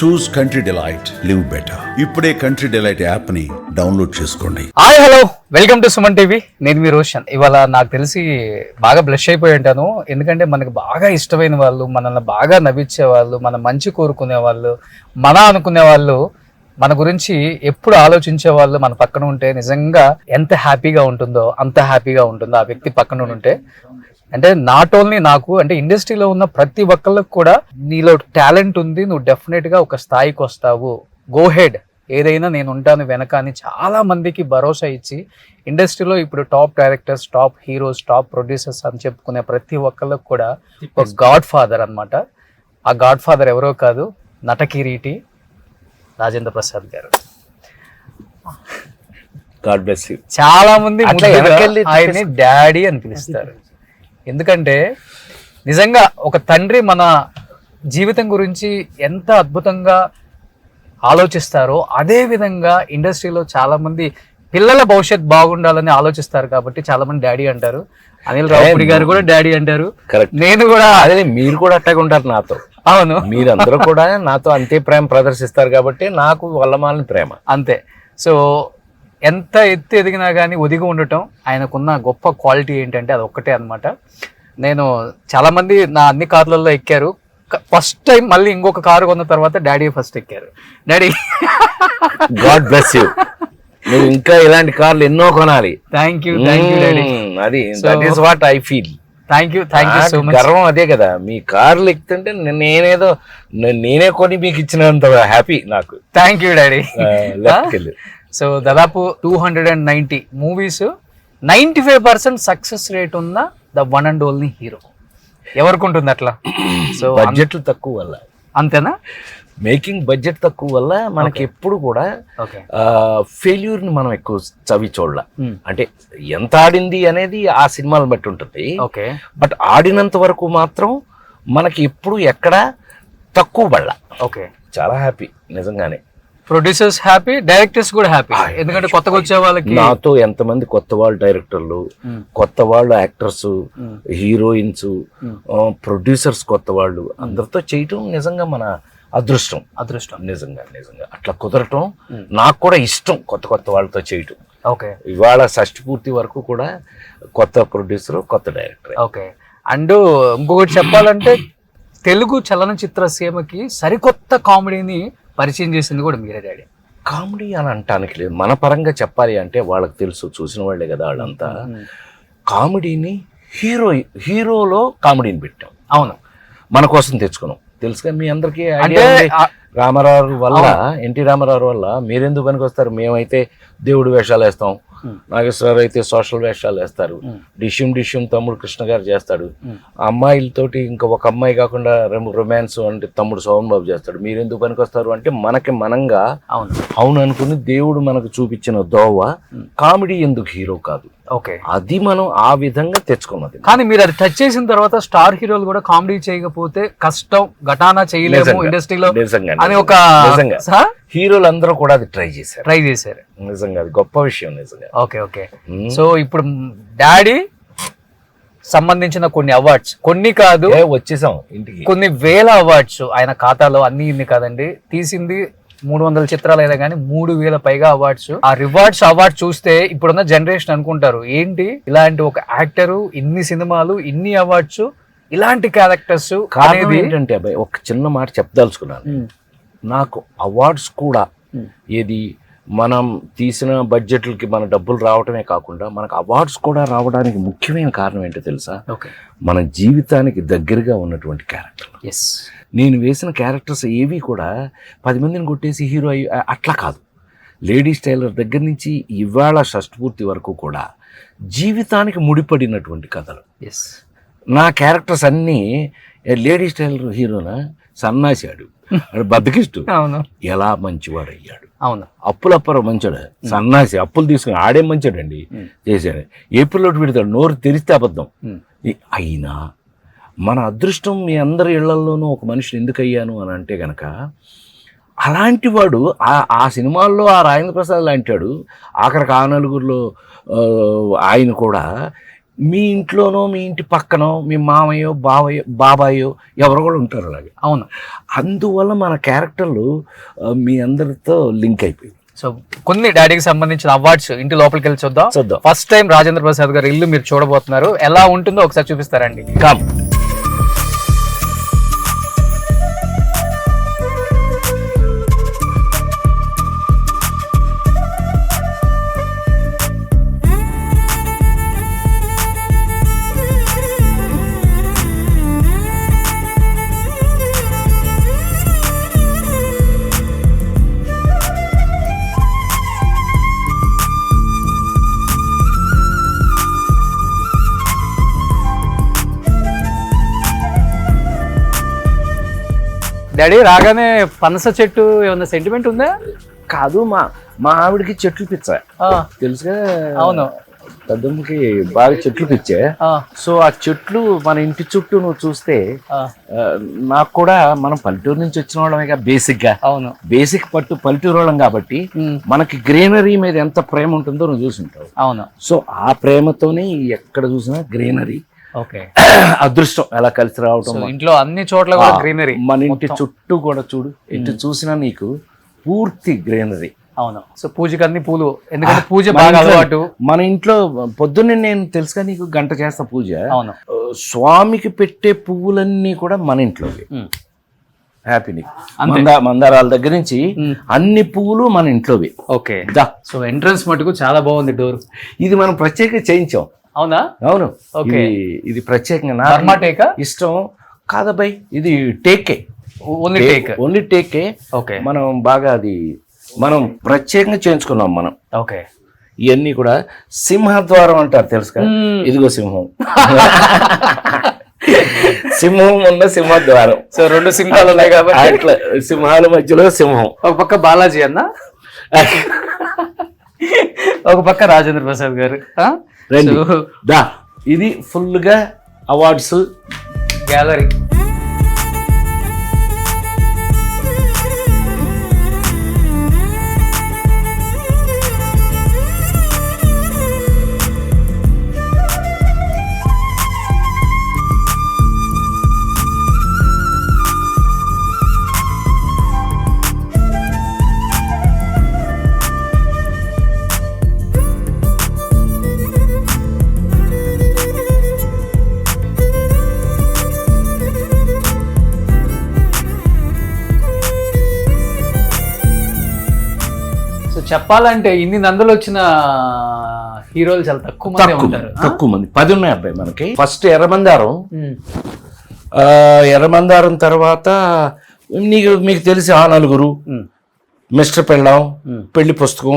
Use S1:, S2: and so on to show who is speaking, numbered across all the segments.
S1: చూస్ country delight, live better. ఇప్పుడే country delight app ని download చేసుకోండి.
S2: Hi hello, welcome to Suman TV. నేను మీ రోషన్. ఇవాళ నాకు తెలిసి బాగా బ్లష్ అయిపోయి ఉంటాను, ఎందుకంటే మనకు బాగా ఇష్టమైన వాళ్ళు, మనల్ని బాగా నవ్వించే వాళ్ళు, మన మంచి కోరుకునే వాళ్ళు, మన అనుకునే వాళ్ళు, మన గురించి ఎప్పుడు ఆలోచించే వాళ్ళు మన పక్కన ఉంటే నిజంగా ఎంత హ్యాపీగా ఉంటుందో అంత హ్యాపీగా ఉంటుందో ఆ వ్యక్తి పక్కన ఉంటే. అంటే నాట్ ఓన్లీ నాకు, అంటే ఇండస్ట్రీలో ఉన్న ప్రతి ఒక్కళ్ళకి కూడా నీలో టాలెంట్ ఉంది, నువ్వు డెఫినెట్ గా ఒక స్థాయికి వస్తావు, గో హెడ్, ఏదైనా నేను ఉంటాను వెనక అని చాలా మందికి భరోసా ఇచ్చి ఇండస్ట్రీలో ఇప్పుడు top directors, top heroes, top producers అని చెప్పుకునే ప్రతి ఒక్కళ్ళకి కూడా ఒక గాడ్ ఫాదర్ అనమాట. ఆ గాడ్ ఫాదర్ ఎవరో కాదు, నటకిరీటి రాజేంద్ర ప్రసాద్ గారు.
S3: God bless you.
S2: చాలా మంది ఆయన్ని డాడీ అని పిలుస్తారు, ఎందుకంటే నిజంగా ఒక తండ్రి మన జీవితం గురించి ఎంత అద్భుతంగా ఆలోచిస్తారో అదే విధంగా ఇండస్ట్రీలో చాలా మంది పిల్లల భవిష్యత్ బాగుండాలని ఆలోచిస్తారు కాబట్టి చాలా మంది డాడీ అంటారు. అనిల్ రావుపూడి గారు కూడా డాడీ అంటారు. నేను కూడా
S3: అదే, మీరు కూడా అట్టగా ఉంటారు నాతో.
S2: అవును,
S3: మీరందరూ కూడా నాతో అంతే ప్రేమ ప్రదర్శిస్తారు కాబట్టి నాకు వల్లమాలని ప్రేమ
S2: అంతే. సో ఎంత ఎత్తు ఎదిగినా కానీ ఒదిగి ఉండటం ఆయనకున్న గొప్ప క్వాలిటీ ఏంటంటే అది ఒక్కటే అనమాట. నేను చాలా మంది నా అన్ని కార్లలో ఎక్కారు, ఫస్ట్ టైం మళ్ళీ ఇంకొక కారు కొన్న తర్వాత డాడీ ఫస్ట్ ఎక్కారు. Daddy
S3: god bless you. నువ్వు ఇంకా ఇలాంటి కార్లు ఎన్నో కొనాలి.
S2: Thank you daddy.
S3: అది that is what I feel.
S2: Thank you so much.
S3: గర్వం అదే కదా, మీ కార్లు ఎక్కుతుంటే నేనే కొని మీకు ఇచ్చినంత హ్యాపీ నాకు.
S2: Thank you daddy. సో దాదాపు 290 మూవీస్, 95% సక్సెస్ రేట్ ఉన్న the one and only hero. ఎవరికి ఉంటుంది అట్లా? సో
S3: బడ్జెట్లు తక్కువ వల్ల,
S2: అంతేనా,
S3: మేకింగ్ బడ్జెట్ తక్కువ వల్ల మనకి ఎప్పుడు కూడా ఫెయిల్యూర్ ని మనం ఎక్కువ చవి చూడాల. అంటే ఎంత ఆడింది అనేది ఆ సినిమాలను బట్టి ఉంటుంది. బట్ ఆడినంత వరకు మాత్రం మనకి ఎప్పుడు ఎక్కడ తక్కువ పడాల. చాలా హ్యాపీ నిజంగానే.
S2: ప్రొడ్యూసర్స్ హ్యాపీ, డైరెక్టర్స్ కూడా హ్యాపీ, ఎందుకంటే కొత్తగా వచ్చే వాళ్ళకి
S3: నాతో ఎంతమంది కొత్త వాళ్ళు డైరెక్టర్లు, కొత్త వాళ్ళు యాక్టర్స్, హీరోయిన్స్, ప్రొడ్యూసర్స్ కొత్త వాళ్ళు అందరితో చేయటం నిజంగా మన అదృష్టం. నిజంగా అట్లా కుదరటం నాకు కూడా ఇష్టం, కొత్త కొత్త వాళ్ళతో చేయటం. ఇవాళ షష్టి పూర్తి వరకు కూడా కొత్త ప్రొడ్యూసర్, కొత్త డైరెక్టర్.
S2: అండ్ ఇంకొకటి చెప్పాలంటే తెలుగు చలనచిత్ర సీమకి సరికొత్త కామెడీని పరిచయం చేసింది కూడా మీరే డాడీ.
S3: కామెడీ అని అంటానికి లేదు, మన పరంగా చెప్పాలి అంటే వాళ్ళకి తెలుసు, చూసిన వాళ్ళే కదా వాళ్ళంతా. కామెడీని హీరోలో కామెడీని పెట్టాం.
S2: అవును,
S3: మన కోసం తెచ్చుకున్నాం. తెలుసుగా మీ అందరికీ రామారావు వల్ల, ఎన్టీ రామారావు వల్ల మీరెందుకు పనికి వస్తారు? మేమైతే దేవుడు వేషాలు వేస్తాం, నాగేశ్వరరావు అయితే సోషల్ వేషాలు వేస్తారు, డిష్యం తమ్ముడు కృష్ణ గారు చేస్తాడు, అమ్మాయిలతోటి ఇంకా ఒక అమ్మాయి కాకుండా రొమాన్స్ అంటే తమ్ముడు సోమన్ బాబు చేస్తాడు. మీరెందుకు పనికి వస్తారు అంటే మనకి మనంగా అవును అనుకుని దేవుడు మనకు చూపించిన దోవ కామెడీ ఎందుకు హీరో కాదు, అది మనం ఆ విధంగా తెచ్చుకున్నది.
S2: కానీ మీరు అది టచ్ చేసిన తర్వాత స్టార్ హీరోలు కూడా కామెడీ చేయకపోతే కష్టం, ఘటానా చేయలేము ఇండస్ట్రీలో అని ఒక
S3: హీరోలు అందరూ కూడా అది ట్రై చేశారు. నిజంగా అది గొప్ప విషయం నిజంగా.
S2: ఓకే. సో ఇప్పుడు డాడీ సంబంధించిన కొన్ని అవార్డ్స్, కొన్ని కాదు
S3: వచ్చేసాం ఇంటికి,
S2: కొన్ని వేల అవార్డ్స్ ఆయన ఖాతాలో, అన్ని ఇన్ని కాదండి, తీసింది 300 చిత్రాలు అయినా కానీ 3000 పైగా అవార్డ్స్. ఆ అవార్డ్ చూస్తే ఇప్పుడున్న జనరేషన్ అనుకుంటారు ఏంటి ఇలాంటి ఒక యాక్టరు, ఇన్ని సినిమాలు, ఇన్ని అవార్డ్స్, ఇలాంటి క్యారెక్టర్స్.
S3: ఏంటంటే అబ్బాయి ఒక చిన్న మాట చెప్పదలుచుకున్నాను. నాకు అవార్డ్స్ కూడా ఏది మనం తీసిన బడ్జెట్లకి మన డబ్బులు రావటమే కాకుండా మనకు అవార్డ్స్ కూడా రావడానికి ముఖ్యమైన కారణం ఏంటో తెలుసా? మన జీవితానికి దగ్గరగా ఉన్నటువంటి క్యారెక్టర్. నేను వేసిన క్యారెక్టర్స్ ఏవి కూడా 10 మందిని కొట్టేసి హీరో అట్లా కాదు. లేడీస్ టైలర్ దగ్గర నుంచి ఇవాళ షష్టిపూర్తి వరకు కూడా జీవితానికి ముడిపడినటువంటి కథలు. నా క్యారెక్టర్స్ అన్నీ లేడీస్ టైలర్ హీరోనా సన్నాసాడు, బద్దకిష్టు, ఎలా మంచివాడు అయ్యాడు, అప్పులప్పర మంచాడు, సన్నాసి అప్పులు తీసుకుని ఆడే మంచాడండి చేశాడు, ఏప్రిల్లో పెడతాడు, నోరు తెరిస్తే అబద్ధం. అయినా మన అదృష్టం మీ అందరి ఇళ్లలోనూ ఒక మనిషిని ఎందుకు అయ్యాను అని అంటే గనక అలాంటి వాడు ఆ సినిమాల్లో ఆ రాజేంద్ర ప్రసాద్ లాంటి వాడు, ఆఖరికి ఆ నలుగురిలో ఆయన కూడా మీ ఇంట్లోనో మీ ఇంటి పక్కనో మీ మామయ్యో బాబాయో ఎవరో కూడా ఉంటారు అలాగే.
S2: అవును.
S3: అందువల్ల మన క్యారెక్టర్లు మీ అందరితో లింక్ అయిపోయింది.
S2: సో కొన్ని డాడీకి సంబంధించిన అవార్డ్స్ ఇంటి లోపలికి వెళ్ళి చూద్దాం. ఫస్ట్ టైం రాజేంద్ర ప్రసాద్ గారు ఇల్లు మీరు చూడబోతున్నారు, ఎలా ఉంటుందో ఒకసారి చూపిస్తారండి.
S3: కమ్.
S2: డాడీ రాగానే పనస చెట్టు ఏమన్నా సెంటిమెంట్ ఉందా?
S3: కాదు, మా ఆవిడకి చెట్లు పిచ్చ తెలుసుగా.
S2: అవును,
S3: పెద్దమ్మకి బాగా చెట్లు పిచ్చే. సో ఆ చెట్లు మన ఇంటి చుట్టూ నువ్వు చూస్తే నాకు కూడా మనం పల్లెటూరు నుంచి వచ్చిన వాళ్ళమే బేసిక్ గా.
S2: అవును,
S3: బేసిక్ పల్లెటూరు వాళ్ళం కాబట్టి మనకి గ్రీనరీ మీద ఎంత ప్రేమ ఉంటుందో నువ్వు చూసుంటావు.
S2: అవును.
S3: సో ఆ ప్రేమతోనే ఎక్కడ చూసినా గ్రీనరీ.
S2: ఓకే,
S3: అదృష్టం ఎలా కలిసి రావటం.
S2: ఇంట్లో అన్ని చోట్ల కూడా గ్రీనరీ.
S3: మన ఇంటి చుట్టూ కూడా చూడు, ఎటు చూసినా నీకు పూర్తి గ్రీనరీ.
S2: అవును. సో పూజకి అన్ని పూలు, ఎందుకంటే పూజ బాగా అలవాటు
S3: మన ఇంట్లో. పొద్దున్నే నేను తెలుసుగా నీకు గంట చేస్తా పూజ.
S2: అవును.
S3: స్వామికి పెట్టే పువ్వులన్నీ కూడా మన ఇంట్లో. హ్యాపీ నీకు. మందారాల దగ్గర నుంచి అన్ని పువ్వులు మన ఇంట్లోవి.
S2: ఓకే. సో ఎంట్రన్స్ మటుకు చాలా బాగుంది డోర్.
S3: ఇది మనం ప్రత్యేకంగా చేయించాం.
S2: అవునా?
S3: అవును.
S2: ఓకే.
S3: ఇది ప్రత్యేకంగా ఇష్టం కాదబ్బాయి, ఇది టేకే. ఓన్లీ టేకే.
S2: ఓకే.
S3: మనం బాగా అది మనం ప్రత్యేకంగా చేయించుకున్నాం మనం.
S2: ఓకే.
S3: ఇవన్నీ కూడా సింహద్వారం అంటారు తెలుసు కదా. ఇదిగో సింహం. సింహం ఉన్న సింహద్వారం.
S2: సో 2 సింహాలు ఉన్నాయి కాబట్టి
S3: అట్లా సింహాల మధ్యలో సింహం.
S2: ఒక పక్క బాలాజీ అన్న, ఒక పక్క రాజేంద్ర ప్రసాద్ గారు.
S3: ఇది ఫుల్ గా అవార్డ్స్
S2: గ్యాలరీ. చెప్పాలంటే ఇన్ని నందులు వచ్చిన హీరోలు చాలా తక్కువ మంది ఉంటారు.
S3: తక్కువ మంది, 10 ఉన్నాయి అబ్బాయి మనకి. ఫస్ట్ ఎర్రమందారం తర్వాత మీకు తెలిసి ఆ నలుగురు, మిస్టర్ పెళ్ళాం, పెళ్లి పుస్తకం,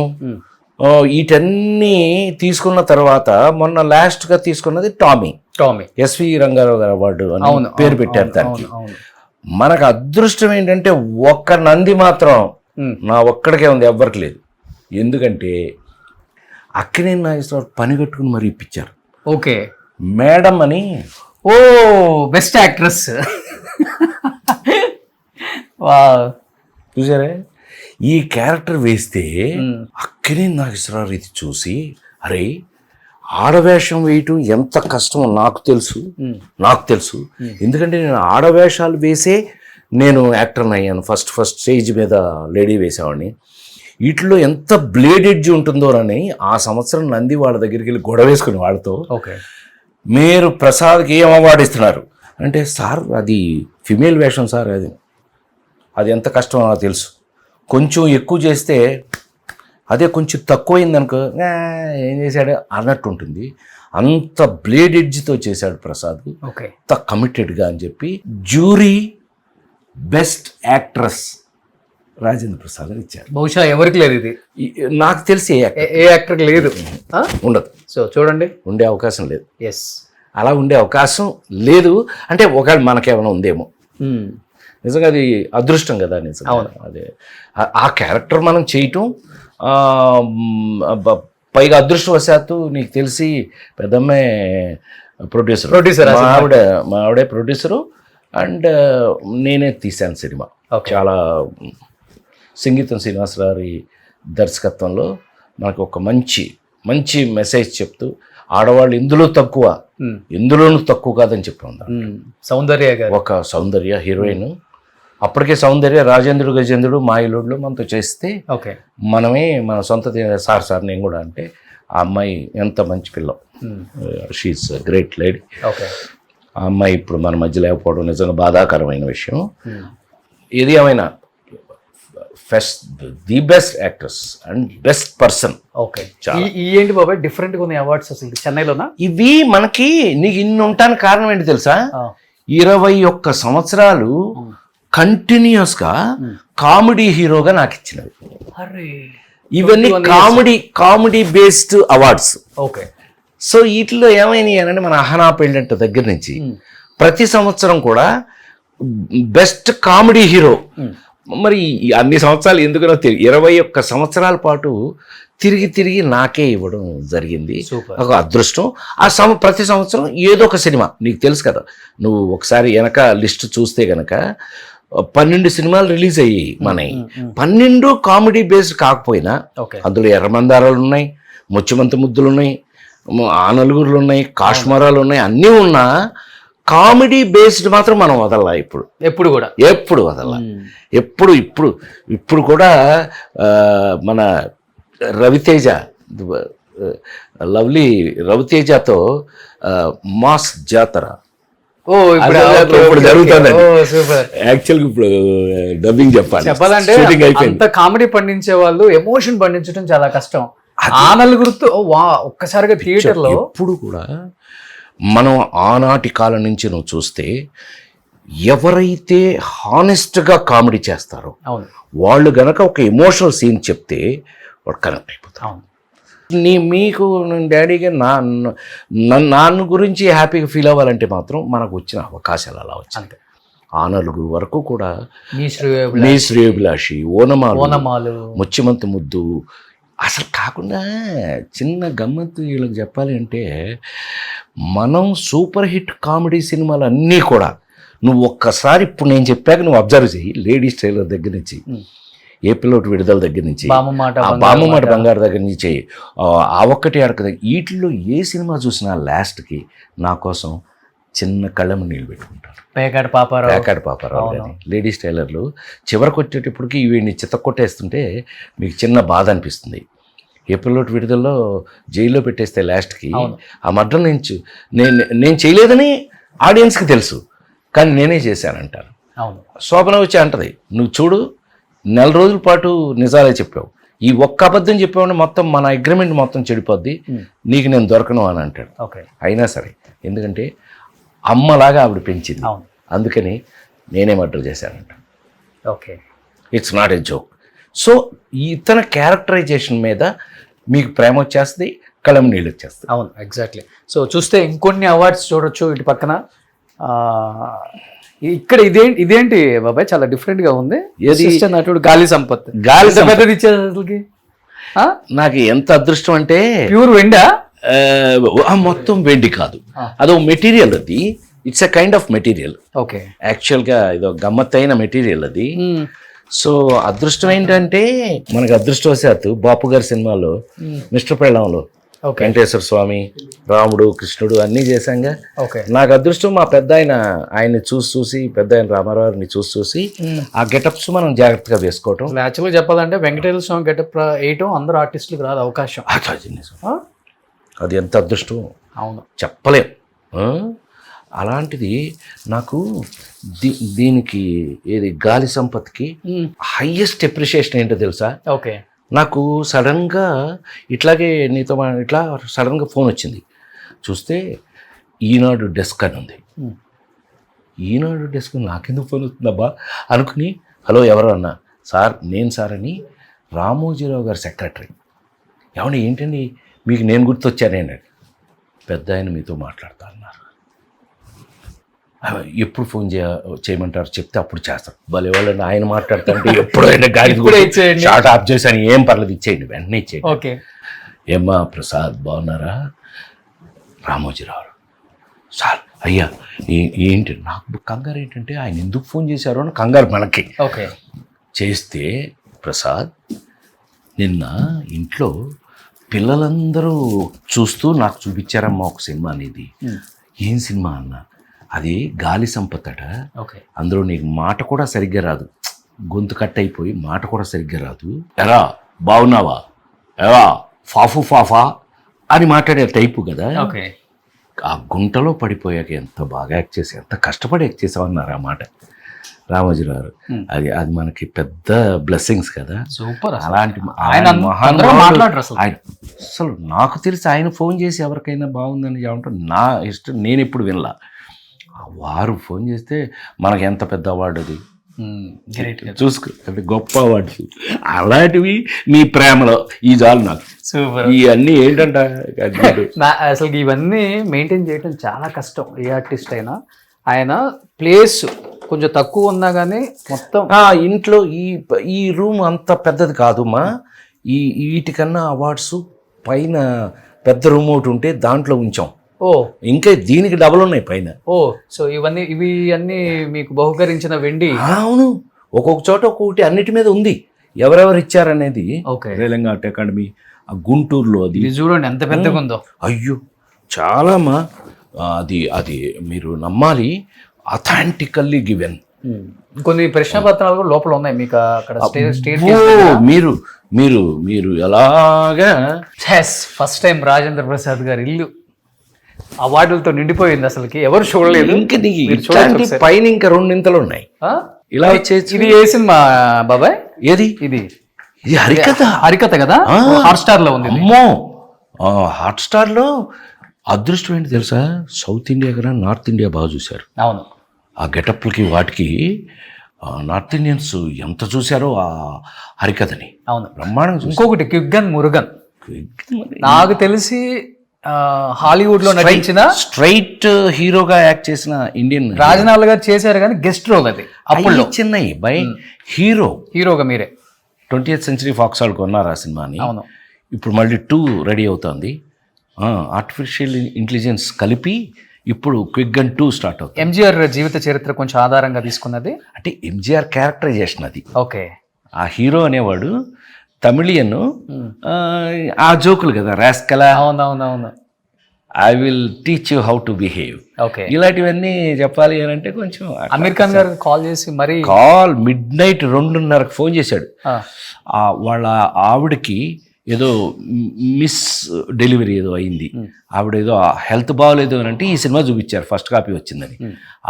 S3: వీటన్నీ తీసుకున్న తర్వాత మొన్న లాస్ట్ గా తీసుకున్నది టామీ. ఎస్వి రంగారావు గారు అవార్డు అని పేరు పెట్టారు దానికి. మనకు అదృష్టం ఏంటంటే ఒక్క నంది మాత్రం నా ఒక్కడికే ఉంది, ఎవ్వరికి లేదు. ఎందుకంటే అక్కినేని నాగేశ్వరరావు పని కట్టుకుని మరి ఇప్పించారు.
S2: ఓకే.
S3: మేడం అని.
S2: ఓ, బెస్ట్ యాక్ట్రెస్.
S3: చూసారే, ఈ క్యారెక్టర్ వేస్తే అక్కినేని నాగేశ్వరరావు ఇది చూసి, అరే ఆడవేషం వేయటం ఎంత కష్టమో నాకు తెలుసు. ఎందుకంటే నేను ఆడవేషాలు వేసే నేను యాక్టర్ని అయ్యాను. ఫస్ట్ స్టేజ్ మీద లేడీ వేసేవాడిని. వీటిలో ఎంత బ్లేడ్ ఎడ్జ్ ఉంటుందో అని ఆ సంవత్సరం నంది వాళ్ళ దగ్గరికి వెళ్ళి గొడవ వేసుకుని వాళ్ళతో, మీరు ప్రసాద్కి ఏం అవార్డు ఇస్తున్నారు అంటే, సార్ అది ఫిమేల్ వేషం సార్, అది ఎంత కష్టమో నాకు తెలుసు. కొంచెం ఎక్కువ చేస్తే అదే, కొంచెం తక్కువైంది అనుకో ఏం చేశాడు అన్నట్టు ఉంటుంది. అంత బ్లేడ్ ఎడ్జ్తో చేశాడు ప్రసాద్, అంత కమిటెడ్గా అని చెప్పి jury best actress Rajendra Prasad గారు ఇచ్చారు.
S2: బహుశా ఎవరికి లేదు ఇది,
S3: నాకు తెలిసి
S2: ఏ యాక్టర్ లేదు,
S3: ఉండదు.
S2: సో చూడండి,
S3: ఉండే అవకాశం లేదు.
S2: ఎస్,
S3: అలా ఉండే అవకాశం లేదు. అంటే ఒకవేళ మనకేమైనా ఉందేమో. నిజంగా అది అదృష్టం కదా నిజంగా. అదే ఆ క్యారెక్టర్ మనం చేయటం, పైగా అదృష్టవశాత్తు నీకు తెలిసి పెద్దమ్మే ప్రొడ్యూసర్, మా ఆవిడే ప్రొడ్యూసరు, అండ్ నేనే తీశాను సినిమా. చాలా సంగీతం శ్రీనివాసరావు దర్శకత్వంలో మనకు ఒక మంచి మెసేజ్ చెప్తూ ఆడవాళ్ళు ఇందులో తక్కువ, ఇందులోనూ తక్కువ కాదని చెప్పి ఉందా
S2: సౌందర్య గారు
S3: ఒక సౌందర్య హీరోయిన్. అప్పటికే సౌందర్య రాజేంద్రుడు గజేంద్రుడు మాయలుడులో మనతో చేస్తే
S2: ఓకే
S3: మనమే మన సొంత సార్ నేను కూడా అంటే ఆ అమ్మాయి ఎంత మంచి పిల్ల, షీఈస్ గ్రేట్ లేడీ.
S2: ఓకే
S3: ఆ అమ్మాయి ఇప్పుడు మన మధ్య లేకపోవడం నిజంగా బాధాకరమైన విషయం. ఇది ఏమైనా the best actress and best person.
S2: Okay ఈ ఏంటి బాబాయ్ డిఫరెంట్ గా ఉన్నాయి అవార్డ్స్ అసలు చెన్నైలోనా?
S3: ఇవి మనకి నీకు ఇన్ని ఉండటానికి కారణం ఏంటి తెలుసా? 21 సంవత్సరాలు కంటిన్యూస్ గా కామెడీ హీరోగా నాకు ఇచ్చినవి. ఇవన్నీ comedy based awards.
S2: Okay
S3: so వీటిలో ఏమైనాయి అంటే మన అహనా పెళ్ళంట దగ్గర నుంచి ప్రతి సంవత్సరం కూడా బెస్ట్ కామెడీ హీరో. మరి అన్ని సంవత్సరాలు ఎందుకనో 21 సంవత్సరాల పాటు తిరిగి నాకే ఇవ్వడం జరిగింది. ఒక అదృష్టం. ప్రతి సంవత్సరం ఏదో ఒక సినిమా, నీకు తెలుసు కదా, నువ్వు ఒకసారి వెనక లిస్ట్ చూస్తే గనక 12 సినిమాలు రిలీజ్ అయ్యాయి మనవి. 12 కామెడీ బేస్డ్ కాకపోయినా అందులో ఎర్రమందారాలు ఉన్నాయి, ముత్యమంత ముద్దులు ఉన్నాయి, ఆ నలుగురులు ఉన్నాయి, కాశ్మరాలు ఉన్నాయి, అన్నీ ఉన్నా కామెడీ బేస్డ్ మాత్రం మనం వదల్లా. ఎప్పుడు వదల్లా. ఇప్పుడు కూడా మన రవితేజ, లవ్లీ రవితేజతో మాస్ జాతర ఇప్పుడు జరుగుతుంది. యాక్చువల్గా ఇప్పుడు డబ్బింగ్
S2: చెప్పాలంటే అంత కామెడీ పండించే వాళ్ళు ఎమోషన్ పండించడం చాలా కష్టం. ఆ నలుగురితో ఒక్కసారిగా థియేటర్ లో
S3: ఎప్పుడు కూడా మనం ఆనాటి కాలం నుంచి నువ్వు చూస్తే ఎవరైతే హానెస్ట్గా కామెడీ చేస్తారో వాళ్ళు గనక ఒక ఎమోషనల్ సీన్ చెప్తే వాడు కనెక్ట్ అయిపోతారు. మీకు డాడీగా నాన్న గురించి హ్యాపీగా ఫీల్ అవ్వాలంటే మాత్రం మనకు వచ్చిన అవకాశాలు అలా వచ్చాయి. ఆ నలుగురు వరకు కూడా నీ శ్రేయోభిలాషి, ఓనమాలు, ముత్యమంత ముద్దు, అసలు కాకుండా చిన్న గమ్మత్తు వీళ్ళకి చెప్పాలి అంటే మనం సూపర్ హిట్ కామెడీ సినిమాలు అన్నీ కూడా నువ్వు ఒక్కసారి ఇప్పుడు నేను చెప్పాక నువ్వు అబ్జర్వ్ చెయ్యి. లేడీస్ ట్రైలర్ దగ్గర నుంచి, ఏ పిల్లోటి విడుదల దగ్గర నుంచి, బామ్మమాట బంగారు దగ్గర నుంచి, ఆ ఒక్కటి అడగ వీటిల్లో ఏ సినిమా చూసినా లాస్ట్కి నా కోసం చిన్న కళ్ళము నీళ్ళు పెట్టుకుంటారు.
S2: పేకాట
S3: పాపారావు కానీ లేడీస్ టైలర్లు చివరికి వచ్చేటప్పటికి వీడిని చితక్కొట్టేస్తుంటే మీకు చిన్న బాధ అనిపిస్తుంది. ఏప్రిల్ విడుదలలో జైల్లో పెట్టేస్తే లాస్ట్కి ఆ మర్డర్ నుంచి నేను చేయలేదని ఆడియన్స్కి తెలుసు, కానీ నేనే చేశానంటాను. శోభన వచ్చి అంటది, నువ్వు చూడు 4 రోజుల పాటు నిజాలే చెప్పావు, ఈ ఒక్క అబద్ధం చెప్పావు మొత్తం మన అగ్రిమెంట్ మొత్తం చెడిపోద్ది, నీకు నేను దొరకను అని అంటాడు. అయినా సరే, ఎందుకంటే అమ్మలాగా ఆవిడ పెంచింది, అందుకని నేనే మర్డర్ చేశానంట. It's not a joke. So ఇతన క్యారెక్టరైజేషన్ మీద మీకు ప్రేమ వచ్చేస్తుంది, కళ్ళం నీళ్ళు వచ్చేస్తుంది.
S2: అవును, ఎగ్జాక్ట్లీ. సో చూస్తే ఇంకొన్ని అవార్డ్స్ చూడొచ్చు ఇటు పక్కన. ఇక్కడ ఇదేంటి బాబాయ్, చాలా డిఫరెంట్ గా ఉంది. నటుడు గాలి సంపత్ పెద్దది ఇచ్చేసరికి
S3: నాకు ఎంత అదృష్టం అంటే
S2: ప్యూర్ వెండా,
S3: మొత్తం వెండి కాదు, అదో మెటీరియల్, అది it's a kind of material.
S2: Okay,
S3: యాక్చువల్గా ఇదో గమ్మత్తైన మెటీరియల్ అది. సో అదృష్టం ఏంటంటే మనకు అదృష్టవశాత్తు బాపు గారి సినిమాలో మిస్టర్ పెళ్ళంలో వెంకటేశ్వర స్వామి, రాముడు, కృష్ణుడు అన్నీ చేశాంగా. నాకు అదృష్టం మా పెద్ద ఆయన్ని చూసి పెద్ద ఆయన రామారావుని చూసి ఆ గెటప్స్ మనం జాగ్రత్తగా వేసుకోవటం.
S2: యాక్చువల్గా చెప్పాలంటే వెంకటేశ్వర స్వామి గెటప్ వేయటం అందరూ ఆర్టిస్టులకు రాదు అవకాశం.
S3: అది ఎంత అదృష్టం
S2: అవును,
S3: చెప్పలేం. అలాంటిది నాకు దీనికి ఏది గాలి సంపత్కి హైయెస్ట్ అప్రిషియేషన్ ఏంటో తెలుసా?
S2: ఓకే,
S3: నాకు సడన్గా ఇట్లాగే నీతో ఇట్లా సడన్గా ఫోన్ వచ్చింది. చూస్తే ఈనాడు డెస్క్ అని ఉంది. ఈనాడు డెస్క్ నాకెందుకు ఫోన్ వస్తుందబ్బా అనుకుని హలో ఎవరు అన్నా. సార్ నేను సార్ అని రామోజీరావు గారి సెక్రటరీ. ఏమండి ఏంటండి మీకు నేను గుర్తొచ్చానేనండి. పెద్ద ఆయన మీతో మాట్లాడతా అన్నారు. ఎప్పుడు ఫోన్ చేయమంటారు చెప్తే అప్పుడు చేస్తాను. భలే వాళ్ళని ఆయన మాట్లాడుతుంటే ఎప్పుడైనా గాడి షార్ట్ ఆఫ్ చేశాను, ఏం పర్లేదు ఇచ్చేయండి, వెంటనే ఇచ్చేయండి. ఏమ్మా ప్రసాద్ బాగున్నారా? రామోజీరావు సార్. అయ్యా ఏంటి నాకు కంగారు ఏంటంటే ఆయన ఎందుకు ఫోన్ చేశారో అని కంగారు మనకి. చేస్తే ప్రసాద్ నిన్న ఇంట్లో పిల్లలందరూ చూస్తూ నాకు చూపించారమ్మా ఒక సినిమా అనేది. ఏం సినిమా అన్న? అది గాలి సంపత్తట.
S2: ఓకే.
S3: అందులో నీకు మాట కూడా సరిగ్గా రాదు, గొంతు కట్ అయిపోయి మాట కూడా సరిగ్గా రాదు. ఎరా బాగున్నావా, ఎరా ఫాఫు ఫాఫా అని మాట్లాడే టైపు కదా.
S2: ఓకే.
S3: ఆ గుంటలో పడిపోయాక ఎంత బాగా యాక్ట్ చేసి, ఎంత కష్టపడి యాక్ట్ చేసామన్నారు ఆ మాట రామోజీరావు గారు. అది మనకి పెద్ద బ్లెస్సింగ్స్ కదా.
S2: సూపర్.
S3: అలాంటి
S2: ఆయన మాట్లాడరు అసలు.
S3: అసలు నాకు తెలిసి ఆయన ఫోన్ చేసి ఎవరికైనా బాగుందని చెప్పడం నా ఇష్టం, నేను ఎప్పుడు వినలా. వారు ఫోన్ చేస్తే మనకి ఎంత పెద్ద అవార్డు అది చూసుకో, అంటే గొప్ప అవార్డ్స్ అలాంటివి మీ ప్రేమలో ఈ చాలు నాకు.
S2: సూపర్.
S3: ఇవన్నీ ఏంటంట
S2: అసలు ఇవన్నీ మెయింటైన్ చేయడం చాలా కష్టం ఏ ఆర్టిస్ట్ అయినా. ఆయన ప్లేస్ కొంచెం తక్కువ ఉన్నా కానీ మొత్తం
S3: ఇంట్లో ఈ రూమ్ అంత పెద్దది కాదుమా. వీటికన్నా అవార్డ్స్ పైన పెద్ద రూమ్ ఒకటి ఉంటే దాంట్లో ఉంచాం.
S2: ఓ,
S3: ఇంకా దీనికి డబల్ ఉన్నాయి పైన.
S2: ఓ, సో ఇవి అన్ని మీకు బహుకరించిన వెండి.
S3: అవును, ఒక్కొక్క చోట ఒక్కొక్కటి అన్నిటి మీద ఉంది ఎవరెవరు ఇచ్చారనేది.
S2: ఓకే.
S3: రేలంగా ఆర్ట్ అకాడమీ గుంటూరులో అది
S2: చూడండి ఎంత పెద్దగా ఉందో.
S3: అయ్యో చాలామా. అది మీరు నమ్మాలి, అథెంటికల్లీ గివెన్.
S2: కొన్ని ప్రశ్న పత్రాలు కూడా లోపల ఉన్నాయి మీకు అక్కడ స్టేట్.
S3: మీరు మీరు మీరు ఎలాగా
S2: ఫస్ట్ టైం రాజేంద్ర ప్రసాద్ గారి ఇల్లు అవార్డులతో నిండిపోయింది, అసలుకి ఎవరు చూడలేదు.
S3: ఇంకా పైన ఇంకా 2 ఇంతలు ఉన్నాయి ఇలా వచ్చేసి.
S2: ఇది ఏ సినిమా బాబాయ్?
S3: ఏది?
S2: ఇది
S3: హరికథ
S2: కదా. హాట్ స్టార్ లో ఉంది.
S3: అమ్మో, హాట్ స్టార్ లో అదృష్టం ఏంటి తెలుసా, సౌత్ ఇండియా కన్నా నార్త్ ఇండియా బాగా చూశారు.
S2: అవును.
S3: ఆ గెటప్లకి వాటికి నార్త్ ఇండియన్స్ ఎంత చూశారో ఆ హరికథని.
S2: అవును,
S3: బ్రహ్మాండంగా.
S2: ఇంకొకటి కిగ్గన్ మురుగన్, నాకు తెలిసి హాలీవుడ్ లో నటించిన
S3: స్ట్రైట్ హీరోగా యాక్ట్ చేసిన ఇండియన్.
S2: రాజనాల్ గారు చేశారు కానీ గెస్ట్ రోల్ అది అప్పుడు.
S3: చిన్నవి బై
S2: హీరోగా మీరే
S3: 20th Century Fox వాళ్ళు కొన్నారు ఆ సినిమాని.
S2: అవును.
S3: ఇప్పుడు మళ్ళీ 2 రెడీ అవుతుంది. ఆర్టిఫిషియల్ ఇంటెలిజెన్స్ కలిపి ఇప్పుడు క్విగ్గన్ 2 స్టార్ట్ అవుతుంది.
S2: ఎంజీఆర్ జీవిత చరిత్ర కొంచెం ఆధారంగా తీసుకున్నది.
S3: అంటే ఎంజీఆర్ క్యారెక్టరైజేషన్ అది.
S2: ఓకే.
S3: ఆ హీరో అనేవాడు తమిళియన్, ఆ జోకులు కదా, రాస్కలా,
S2: అవునవునవును,
S3: I will teach you how to behave,
S2: okay,
S3: ఇలాంటివన్నీ చెప్పాలి అని అంటే కొంచెం.
S2: అమీర్ ఖాన్ గారు కాల్ చేసి మరి
S3: midnight 2:30కి ఫోన్ చేశాడు. వాళ్ళ ఆవిడకి ఏదో మిస్ డెలివరీ ఏదో అయింది, ఆవిడ ఏదో హెల్త్ బాగోలేదు అని అంటే ఈ సినిమా చూపించారు, ఫస్ట్ కాపీ వచ్చిందని.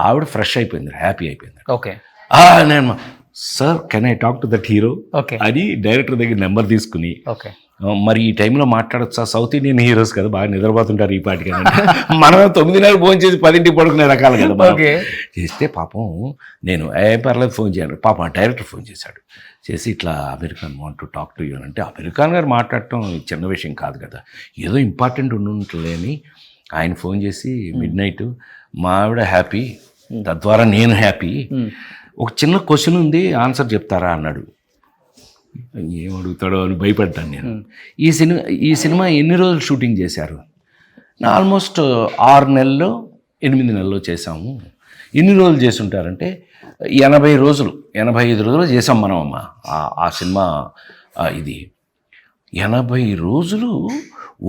S3: ఆవిడ ఫ్రెష్ అయిపోయింది, హ్యాపీ అయిపోయింది.
S2: ఓకే.
S3: నేను sir can I talk to that hero అని డైరెక్టర్ దగ్గర నెంబర్ తీసుకుని, మరి ఈ టైంలో మాట్లాడచ్చా, సౌత్ ఇండియన్ హీరోస్ కదా బాగా నిద్రపోతుంటారు ఈ పాటికి, మనం 9:00 ఫోన్ చేసి 10ంటికి పడుకునే రకాలు కదా చేస్తే. పాపం నేను పర్లేదు ఫోన్ చేయాలి, పాపం డైరెక్టర్ ఫోన్ చేశాడు, చేసి ఇట్లా Aamir Khan want to talk to you అని అంటే, అమీర్ ఖాన్ గారు మాట్లాడటం చిన్న విషయం కాదు కదా, ఏదో ఇంపార్టెంట్ ఉండుంటలే అని ఆయన ఫోన్ చేసి midnight మా ఆవిడ హ్యాపీ, తద్వారా నేను హ్యాపీ, ఒక చిన్న క్వశ్చన్ ఉంది ఆన్సర్ చెప్తారా అన్నాడు. ఏం అడుగుతాడో అని భయపడ్డాను నేను. ఈ సినిమా ఎన్ని రోజులు షూటింగ్ చేశారు? ఆల్మోస్ట్ 6 నెలలు 8 నెలల్లో చేసాము. ఎన్ని రోజులు చేసి ఉంటారంటే 80 రోజులు 85 రోజులు చేసాం మనం అమ్మ ఆ సినిమా. ఇది 80 రోజులు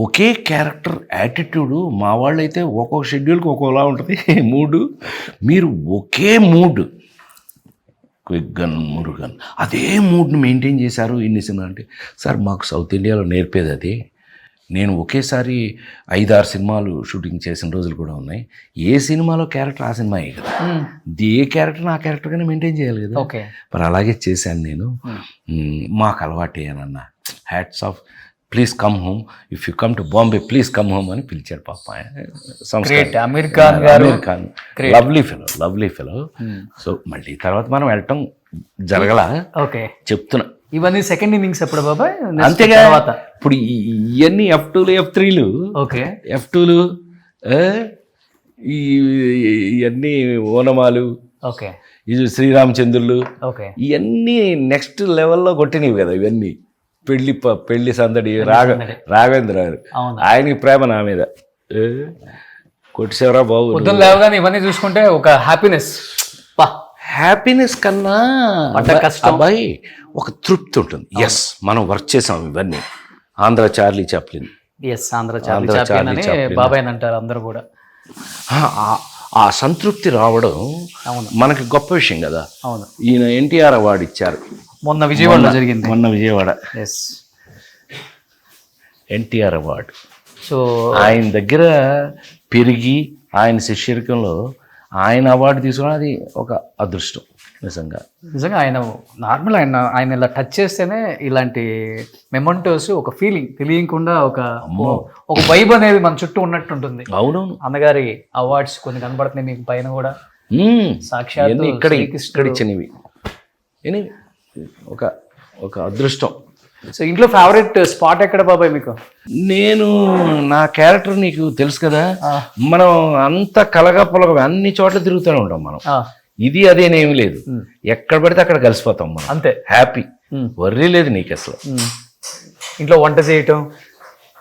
S3: ఒకే క్యారెక్టర్ యాటిట్యూడు. మా వాళ్ళైతే ఒక్కొక్క షెడ్యూల్కి ఒక్కోలా ఉంటుంది మూడు, మీరు ఒకే మూడ్ క్విగ్గన్ మురుగన్ అదే మూడ్ని మెయింటైన్ చేశారు ఇన్ని సినిమా అంటే. సార్ మాకు సౌత్ ఇండియాలో నేర్పేది అది. నేను ఒకేసారి 5-6 సినిమాలు షూటింగ్ చేసిన రోజులు కూడా ఉన్నాయి. ఏ సినిమాలో క్యారెక్టర్ ఆ సినిమా కదా, ఏ క్యారెక్టర్ ఆ క్యారెక్టర్గానే మెయింటైన్ చేయాలి కదా. మరి అలాగే చేశాను నేను. మాకు అలవాటే అని అన్న. Hats off, please come home, if you come to Bombay please come home అని పిలిచాడు పాప.
S2: అమీర్ ఖాన్ గారు
S3: లవ్లీ ఫెలో. సో మళ్ళీ తర్వాత మనం వెళ్ళటం జరగల.
S2: ఓకే,
S3: చెప్తున్నా
S2: ఇవన్నీ సెకండ్ ఇన్నింగ్స్ ఎప్పుడు బాబాయ్?
S3: అంతేగా. ఇప్పుడు ఇవన్నీ F2లు F3లు, F2లు, ఇవన్నీ ఓనమాలు, ఇది శ్రీరామచంద్రులు, ఇవన్నీ నెక్స్ట్ లెవెల్లో కొట్టినవి కదా. ఇవన్నీ పెళ్లి సందడి, రాఘవేంద్ర గారు, ఆయనకి ప్రేమ నా మీద కొట్టిసేవరా బాబు.
S2: లేవగానే ఇవన్నీ చూసుకుంటే ఒక హ్యాపీనెస్
S3: కన్నా అబ్బాయి ఒక తృప్తి ఉంటుంది. ఎస్ మనం వర్క్ చేసాం, ఇవన్నీ Andhra Charlie Chaplin.
S2: Yes, Andhra Charlie Chaplin అని బాబాయ్ అని అంటారు అందరూ కూడా.
S3: ఆ సంతృప్తి రావడం
S2: అవును,
S3: మనకి గొప్ప విషయం కదా.
S2: అవును.
S3: ఈయన ఎన్టీఆర్ అవార్డు ఇచ్చారు
S2: మొన్న విజయవాడలో జరిగింది.
S3: మొన్న Vijayawada
S2: yes,
S3: NTR award.
S2: So
S3: ఆయన దగ్గర పెరిగి ఆయన శిష్యరికంలో ఆయన అవార్డు తీసుకోవడం అది ఒక అదృష్టం నిజంగా.
S2: నిజంగా ఆయన నార్మల్ ఆయన ఇలా టచ్ చేస్తేనే ఇలాంటి మెమొంటోస్ ఒక ఫీలింగ్ తెలియకుండా ఒక వైబ్ అనేది మన చుట్టూ ఉన్నట్టు ఉంటుంది.
S3: అవునవును.
S2: అన్నగారి అవార్డ్స్ కొన్ని కనబడుతున్నాయి మీకు పైన కూడా. సాక్షాత్
S3: ఇక్కడ ఇచ్చినవి ఒక అదృష్టం.
S2: సో ఇంట్లో ఫేవరెట్ స్పాట్ ఎక్కడ బాబాయ్ మీకు?
S3: నేను నా క్యారెక్టర్ నీకు తెలుసు కదా, మనం అంత కలగా పొలగా అన్ని చోట్ల తిరుగుతూనే ఉంటాం మనం. ఇది అదేనేమి లేదు, ఎక్కడ పడితే అక్కడ కలిసిపోతాం మనం,
S2: అంతే.
S3: హ్యాపీ, వర్రీ లేదు నీకు అసలు.
S2: ఇంట్లో వంట చేయటం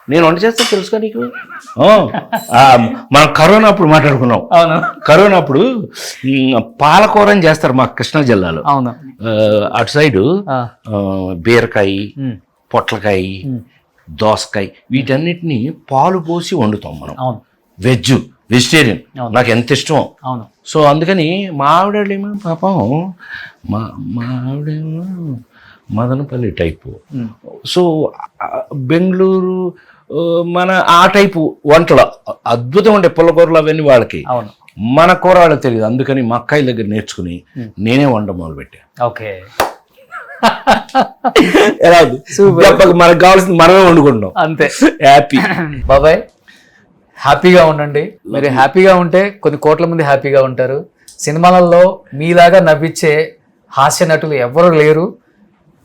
S3: నేను వంట చేస్తా తెలుసుగా నీకు. మనం కరోనా అప్పుడు మాట్లాడుకున్నాం.
S2: అవును,
S3: కరోనా అప్పుడు పాలకూర అని చేస్తారు మా కృష్ణా జిల్లాలో.
S2: అవును,
S3: అటు సైడు బీరకాయ, పొట్లకాయ, దోసకాయ వీటన్నిటిని పాలు పోసి వండుతాం మనం.
S2: అవును,
S3: వెజిటేరియన్ నాకు ఎంత ఇష్టం.
S2: అవును.
S3: సో అందుకని మా ఆవిడేమో పాపం మా ఆవిడేమో మదనపల్లి టైపు. సో బెంగళూరు మన ఆ టైపు వంటలు అద్భుతం ఉండే పుల్లకూరలు అవన్నీ వాళ్ళకి.
S2: అవును,
S3: మన కూర వాళ్ళకి తెలియదు. అందుకని మా అక్కాయిల దగ్గర నేర్చుకుని నేనే వంట మొదలు పెట్టా.
S2: ఓకే,
S3: మనకు కావాల్సింది మనమే వండుకుంటాం,
S2: అంతే.
S3: హ్యాపీ.
S2: బాబాయ్ హ్యాపీగా ఉండండి. మీరు హ్యాపీగా ఉంటే కొన్ని కోట్ల మంది హ్యాపీగా ఉంటారు. సినిమాలలో మీలాగా నవ్వించే హాస్య నటులు ఎవరు లేరు.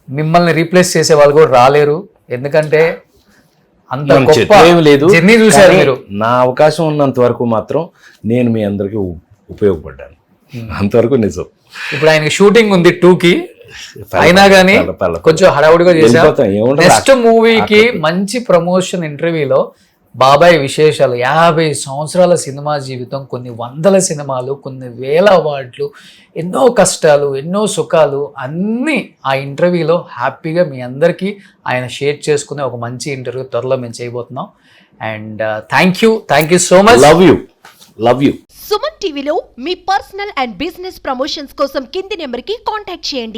S2: మిమ్మల్ని రీప్లేస్ చేసే వాళ్ళు కూడా రాలేరు. ఎందుకంటే అంత గొప్ప జర్నీ చూశారు మీరు.
S3: నా అవకాశం ఉన్నంత వరకు మాత్రం నేను మీ అందరికీ ఉపయోగపడ్డాను, అంతవరకు నిజం.
S2: ఇప్పుడు ఆయనకి షూటింగ్ ఉంది 2కి, అయినా కానీ కొంచెం హడావుడిగా చేశారు. నెక్స్ట్ మూవీకి మంచి ప్రమోషన్ ఇంటర్వ్యూలో బాబాయ్ విశేషాలు, 50 సంవత్సరాల సినిమా జీవితం, కొన్ని వందల సినిమాలు, కొన్ని వేల అవార్డులు, ఎన్నో కష్టాలు, ఎన్నో సుఖాలు అన్నీ ఆ ఇంటర్వ్యూలో హ్యాపీగా మీ అందరికీ ఆయన షేర్ చేసుకునే ఒక మంచి ఇంటర్వ్యూ త్వరలో మేము చేయబోతున్నాం. And thank you so much.
S3: Love you.
S4: Suman టీవీలో మీ పర్సనల్ అండ్ బిజినెస్ ప్రమోషన్స్ కోసం కింది నెంబర్కి కాంటాక్ట్ చేయండి.